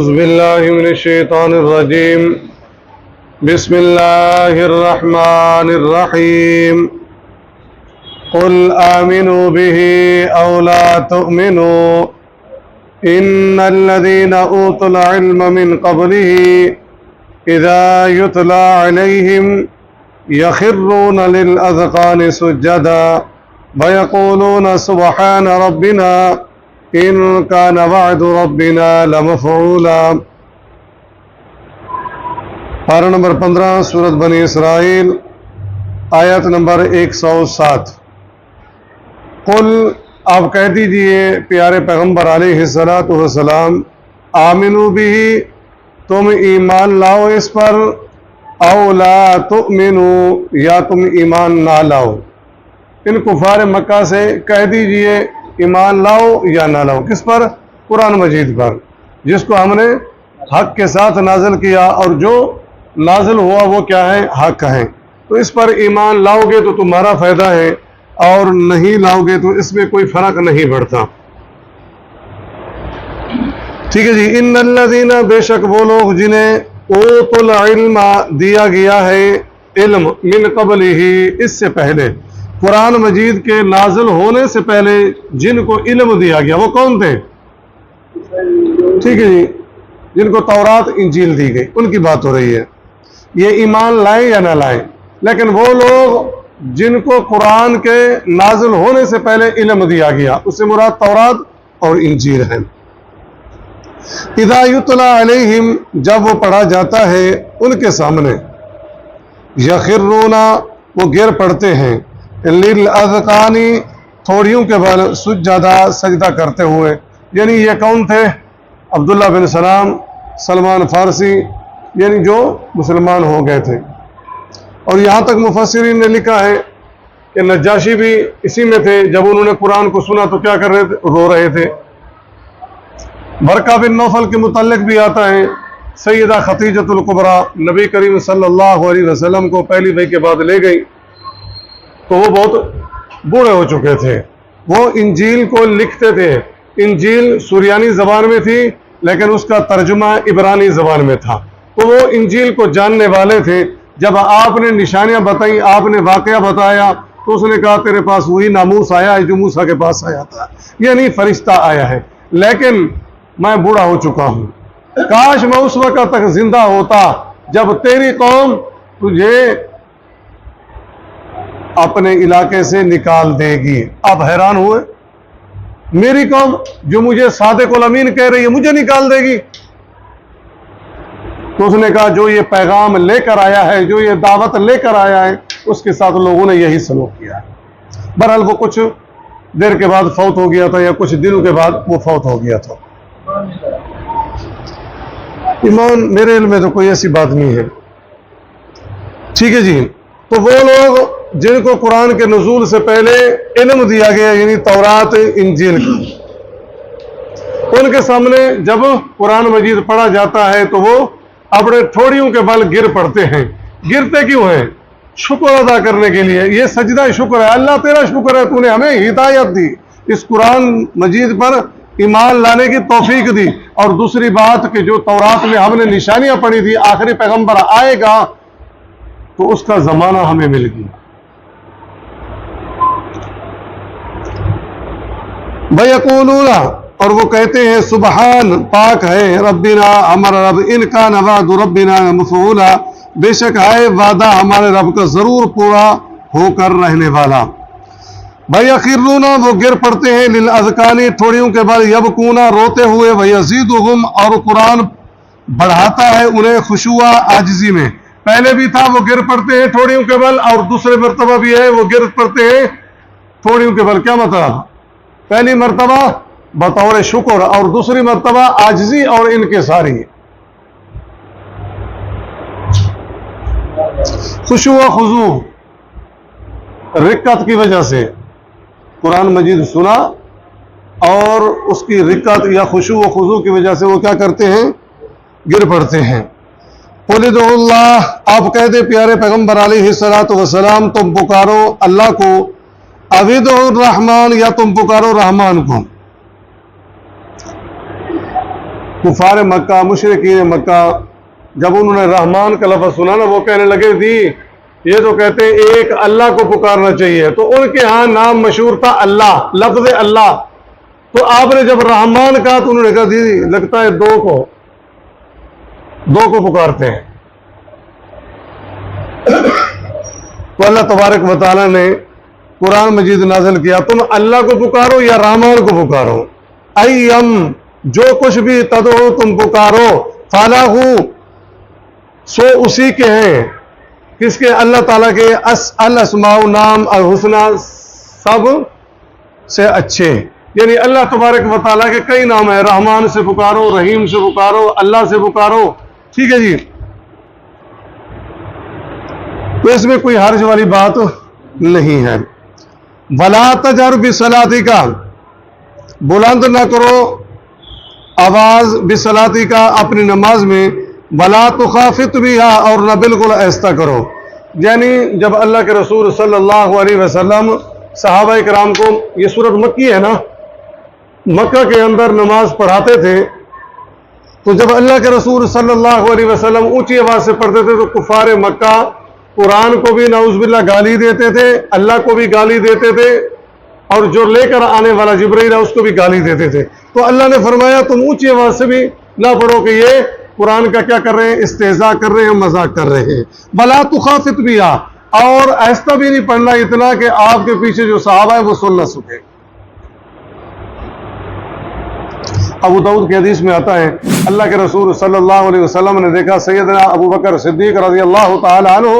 أعوذ بالله من الشيطان الرجيم بسم الله الرحمن الرحيم قل آمنوا به أو لا تؤمنوا إن الذين أوتوا العلم من قبله إذا يتلى عليهم يخرون للأذقان سجدا ويقولون سبحان ربنا إن كان وعد ربنا لمفعولا۔ پارہ نمبر 15 سورت بنی اسرائیل آیت نمبر 107۔ قل آپ کہہ دیجئے پیارے پیغمبر علیہ السلام، آمنو بھی تم ایمان لاؤ اس پر، او لا تؤمنو یا تم ایمان نہ لاؤ۔ ان کفار مکہ سے کہہ دیجئے ایمان لاؤ یا نہ لاؤ، کس پر؟ قرآن مجید پر، جس کو ہم نے حق کے ساتھ نازل کیا، اور جو نازل ہوا وہ کیا ہے؟ حق ہے۔ تو اس پر ایمان لاؤ گے تو تمہارا فائدہ ہے، اور نہیں لاؤ گے تو اس میں کوئی فرق نہیں پڑتا۔ ٹھیک ہے جی۔ ان الذین، بے شک وہ لوگ جنہیں اوتوا العلم دیا گیا ہے علم، من قبلہ اس سے پہلے، قرآن مجید کے نازل ہونے سے پہلے جن کو علم دیا گیا وہ کون تھے؟ ٹھیک ہے جی، جن کو تورات انجیل دی گئی ان کی بات ہو رہی ہے۔ یہ ایمان لائیں یا نہ لائیں، لیکن وہ لوگ جن کو قرآن کے نازل ہونے سے پہلے علم دیا گیا، اس سے مراد تورات اور انجیل ہے۔ اذا یتلی علیہم، جب وہ پڑھا جاتا ہے ان کے سامنے، یخرون، وہ گر پڑتے ہیں، للاذقان، تھوڑیوں کے بل، سجدہ، سجدہ کرتے ہوئے۔ یعنی یہ کون تھے؟ عبداللہ بن سلام، سلمان فارسی، یعنی جو مسلمان ہو گئے تھے۔ اور یہاں تک مفسرین نے لکھا ہے کہ نجاشی بھی اسی میں تھے، جب انہوں نے قرآن کو سنا تو کیا کر رہے تھے؟ رو رہے تھے۔ ورقہ بن نوفل کے متعلق بھی آتا ہے، سیدہ خدیجہ الکبریٰ نبی کریم صلی اللہ علیہ وسلم کو پہلی وحی کے بعد لے گئی تو وہ بہت بوڑھے ہو چکے تھے۔ وہ انجیل کو لکھتے تھے، انجیل سریانی زبان میں تھی لیکن اس کا ترجمہ عبرانی زبان میں تھا، تو وہ انجیل کو جاننے والے تھے۔ جب آپ نے نشانیاں بتائیں، آپ نے واقعہ بتایا، تو اس نے کہا تیرے پاس وہی ناموس آیا ہے جو موسیٰ کے پاس آیا تھا، یعنی فرشتہ آیا ہے، لیکن میں بوڑھا ہو چکا ہوں، کاش میں اس وقت تک زندہ ہوتا جب تیری قوم تجھے اپنے علاقے سے نکال دے گی۔ آپ حیران ہوئے، میری قوم جو مجھے صادق الامین کہہ رہی ہے مجھے نکال دے گی؟ تو اس نے کہا جو یہ پیغام لے کر آیا ہے، جو یہ دعوت لے کر آیا ہے، اس کے ساتھ لوگوں نے یہی سلوک کیا ہے۔ بہرحال وہ کچھ دیر کے بعد فوت ہو گیا تھا، یا کچھ دنوں کے بعد وہ فوت ہو گیا تھا۔ ایمان میرے علم میں تو کوئی ایسی بات نہیں ہے۔ ٹھیک ہے جی۔ تو وہ لوگ جن کو قرآن کے نزول سے پہلے علم دیا گیا، یعنی تورات انجیل کا، ان کے سامنے جب قرآن مجید پڑھا جاتا ہے تو وہ اپنے ٹھوڑیوں کے بل گر پڑتے ہیں۔ گرتے کیوں ہیں؟ شکر ادا کرنے کے لیے۔ یہ سجدہ شکر ہے، اللہ تیرا شکر ہے، تو نے ہمیں ہدایت دی، اس قرآن مجید پر ایمان لانے کی توفیق دی، اور دوسری بات کہ جو تورات میں ہم نے نشانیاں پڑھی تھی آخری پیغمبر آئے گا تو اس کا زمانہ ہمیں مل گیا۔ وَيَقُولُونَ، اور وہ کہتے ہیں سبحان، پاک ہے، ربنا، ہمارا رب، ان کان وعد ربنا مفعولا، بے شک ہے وعدہ ہمارے رب کا ضرور پورا ہو کر رہنے والا۔ وَيَخِرُّونَ، وہ گر پڑتے ہیں، لِلْأَذْقَانِ، تھوڑیوں کے بعد، یبکون، روتے ہوئے، وَيَزِيدُهُمْ، اور قرآن بڑھاتا ہے انہیں خشوع، عاجزی میں۔ پہلے بھی تھا وہ گر پڑتے ہیں تھوڑیوں کے بل، اور دوسرے مرتبہ بھی ہے وہ گر پڑتے ہیں تھوڑیوں کے بل۔ کیا مطلب؟ پہلی مرتبہ بطور شکر، اور دوسری مرتبہ عاجزی اور انکساری۔ خشوع و خضوع، رکت کی وجہ سے قرآن مجید سنا، اور اس کی رکت یا خشوع و خضوع کی وجہ سے وہ کیا کرتے ہیں؟ گر پڑتے ہیں۔ قُلِ ادْعُوا اللَّهَ، آپ کہہ دے پیارے پیغمبر علیہ السلام، تم پکارو اللہ کو، اَوِ ادْعُوا الرحمن، یا تم پکارو رحمان کو۔ کفار مکہ، مشرکین مکہ جب انہوں نے رحمان کا لفظ سنا نا، وہ کہنے لگے تھی یہ تو کہتے ہیں ایک اللہ کو پکارنا چاہیے، تو ان کے ہاں نام مشہور تھا اللہ، لفظ اللہ، تو آپ نے جب رحمان کہا تو انہوں نے کہا جی لگتا ہے دو کو پکارتے ہیں۔ تو اللہ تبارک و تعالیٰ نے قرآن مجید نازل کیا، تم اللہ کو پکارو یا رحمان کو پکارو، ایم جو کچھ بھی تدعو تم پکارو، فلاح سو اسی کے ہیں، کس کے؟ اللہ تعالیٰ کے، الاسماء نام الحسنى سب سے اچھے، یعنی اللہ تبارک و تعالیٰ کے کئی نام ہیں، رحمان سے پکارو، رحیم سے پکارو، اللہ سے پکارو، ٹھیک ہے جی۔ تو اس میں کوئی حرج والی بات نہیں ہے۔ وَلَا تَجْهَرْ بِصَلَاتِكَ، بلند نہ کرو آواز بِصَلَاتِكَ اپنی نماز میں، وَلَا تُخَافِتْ بِهَا اور نہ بالکل آہستہ کرو، یعنی جب اللہ کے رسول صلی اللہ علیہ وسلم صحابہ کرام کو، یہ سورت مکی ہے نا، مکہ کے اندر نماز پڑھاتے تھے، تو جب اللہ کے رسول صلی اللہ علیہ وسلم اونچی آواز سے پڑھتے تھے تو کفار مکہ قرآن کو بھی نعوذ باللہ گالی دیتے تھے، اللہ کو بھی گالی دیتے تھے، اور جو لے کر آنے والا جبرائیل ہے اس کو بھی گالی دیتے تھے۔ تو اللہ نے فرمایا تم اونچی آواز سے بھی نہ پڑھو کہ یہ قرآن کا کیا کر رہے ہیں؟ استہزاء کر رہے ہیں، مذاق کر رہے ہیں۔ وَلَا تُخَافِتْ بِهَا، اور ایسا بھی نہیں پڑھنا اتنا کہ آپ کے پیچھے جو صحابہ ہے وہ سن نہ سکے۔ ابو داؤد کی حدیث میں آتا ہے اللہ کے رسول صلی اللہ علیہ وسلم نے دیکھا سیدنا ابو بکر صدیق رضی اللہ تعالی عنہ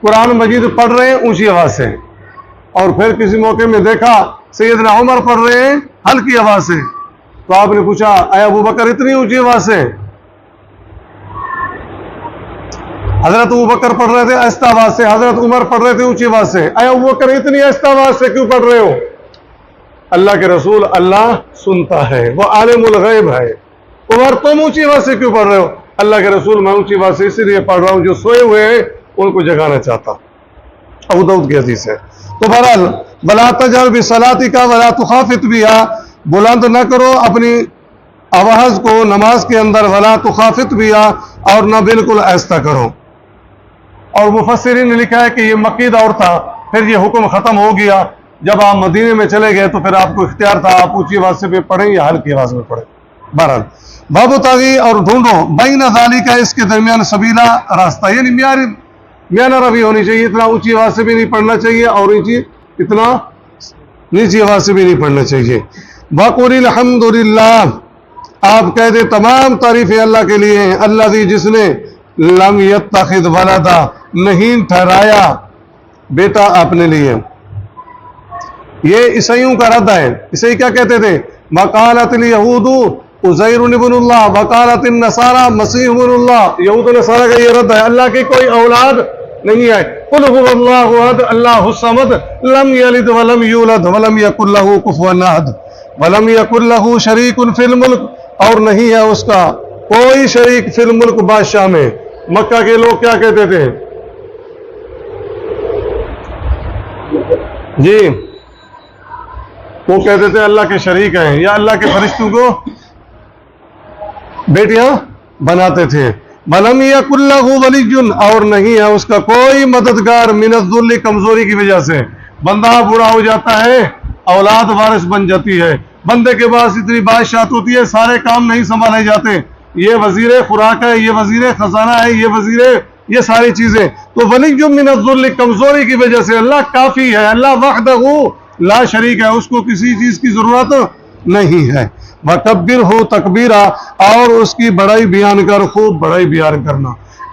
قرآن مجید پڑھ رہے ہیں اونچی آواز سے، اور پھر کسی موقع میں دیکھا سیدنا عمر پڑھ رہے ہیں ہلکی آواز سے، تو آپ نے پوچھا اے ابو بکر اتنی اونچی آواز سے؟ حضرت ابو بکر پڑھ رہے تھے آہستہ آواز سے، حضرت عمر پڑھ رہے تھے اونچی آواز سے، اے ابو بکر اتنی آہستہ آواز سے کیوں پڑھ رہے ہو؟ اللہ کے رسول اللہ سنتا ہے، وہ عالم الغیب ہے۔ عمر تم اونچی آواز سے کیوں پڑھ رہے ہو؟ اللہ کے رسول میں اونچی آواز سے اسی لیے پڑھ رہا ہوں جو سوئے ہوئے ہیں ان کو جگانا چاہتا۔ ابو داؤد کی حدیث ہے۔ تو بہرحال وَلَا تَجْهَرْ بِصَلَاتِكَ وَلَا تُخَافِتْ بِهَا، بلند نہ کرو اپنی آواز کو نماز کے اندر، وَلَا تُخَافِتْ بِهَا اور نہ بالکل آہستہ کرو۔ اور مفسرین نے لکھا ہے کہ یہ مکی دور تھا، پھر یہ حکم ختم ہو گیا، جب آپ مدینے میں چلے گئے تو پھر آپ کو اختیار تھا آپ اونچی آواز سے بھی پڑھیں یا ہلکی آواز میں پڑھیں۔ بہرحال باب تاغی اور ڈھونڈو بین ذالک، اس کے درمیان سبیلا راستہ، یعنی میانہ روی ہونی چاہیے، اتنا اونچی آواز سے بھی نہیں پڑھنا چاہیے اور اتنا نیچی آواز سے بھی نہیں پڑھنا چاہیے۔ وَقُلِ الْحَمْدُ لِلَّهِ، آپ کہہ دیں تمام تعریفیں اللہ کے لیے ہیں، اللہ جس نے لم یتخذ ولدا، نہیں ٹھہرایا بیٹا اپنے لیے۔ یہ عیسائیوں کا رد ہے۔ عیسائی کیا کہتے تھے؟ وقالت الیہود عزیر ابن اللہ، وقالت النصارى مسیح ابن اللہ، یہود و نصارہ کا یہ رد ہے، اللہ کی کوئی اولاد نہیں ہے۔ قل هو اللہ احد اللہ الصمد لم یلد ولم یولد ولم یکن له کفوا احد ولم یکن له شریک فی الملک، اور نہیں ہے اس کا کوئی شریک فی الملک، بادشاہ میں۔ مکہ کے لوگ کیا کہتے تھے جی؟ وہ کہتے تھے اللہ کے شریک ہیں، یا اللہ کے فرشتوں کو بیٹیاں بناتے تھے۔ وَلَمْ يَكُنْ لَهُ وَلِيٌّ، اور نہیں ہے اس کا کوئی مددگار، من الذل، کمزوری کی وجہ سے۔ بندہ بوڑھا ہو جاتا ہے اولاد وارث بن جاتی ہے، بندے کے پاس اتنی بادشاہت ہوتی ہے سارے کام نہیں سنبھالے جاتے، یہ وزیر خوراک ہے، یہ وزیر خزانہ ہے، یہ وزیر، یہ ساری چیزیں۔ تو ولی من الذل، کمزوری کی وجہ سے اللہ کافی ہے، اللہ وحدہ لا شریک ہے، اس کو کسی چیز کی ضرورت نہیں ہے۔ وَكَبِّرْهُ تَكْبِيرًا، اور اس کی بڑائی بیان کر، خوب بڑائی بیان کرنا۔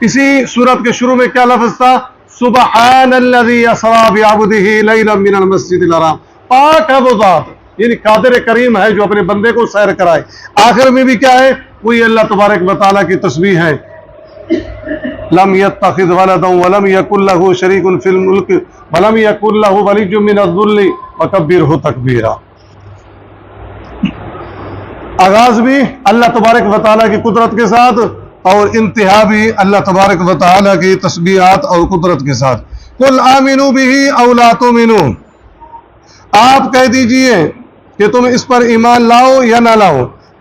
اسی سورت کے شروع میں کیا لفظ تھا؟ سبحان الذی اسریٰ بعبدہ لیلا من المسجد الحرام، پاک ہے وہ ذات، یعنی قادر کریم ہے جو اپنے بندے کو سیر کرائے۔ آخر میں بھی کیا ہے؟ وہی اللہ تبارک و تعالیٰ کی تسبیح ہے، لم یتخذ ولدا ولم یکن له شریک فی الملک ولم یکن له ولی من الذل وکبرہ تکبیرا۔ آغاز بھی اللہ تبارک و تعالیٰ کی قدرت کے ساتھ اور انتہا بھی اللہ تبارک و تعالیٰ کی تسبیحات اور قدرت کے ساتھ۔ قل آمنوا بہ او لا تؤمنوا، آپ کہہ دیجئے کہ تم اس پر ایمان لاؤ یا نہ لاؤ۔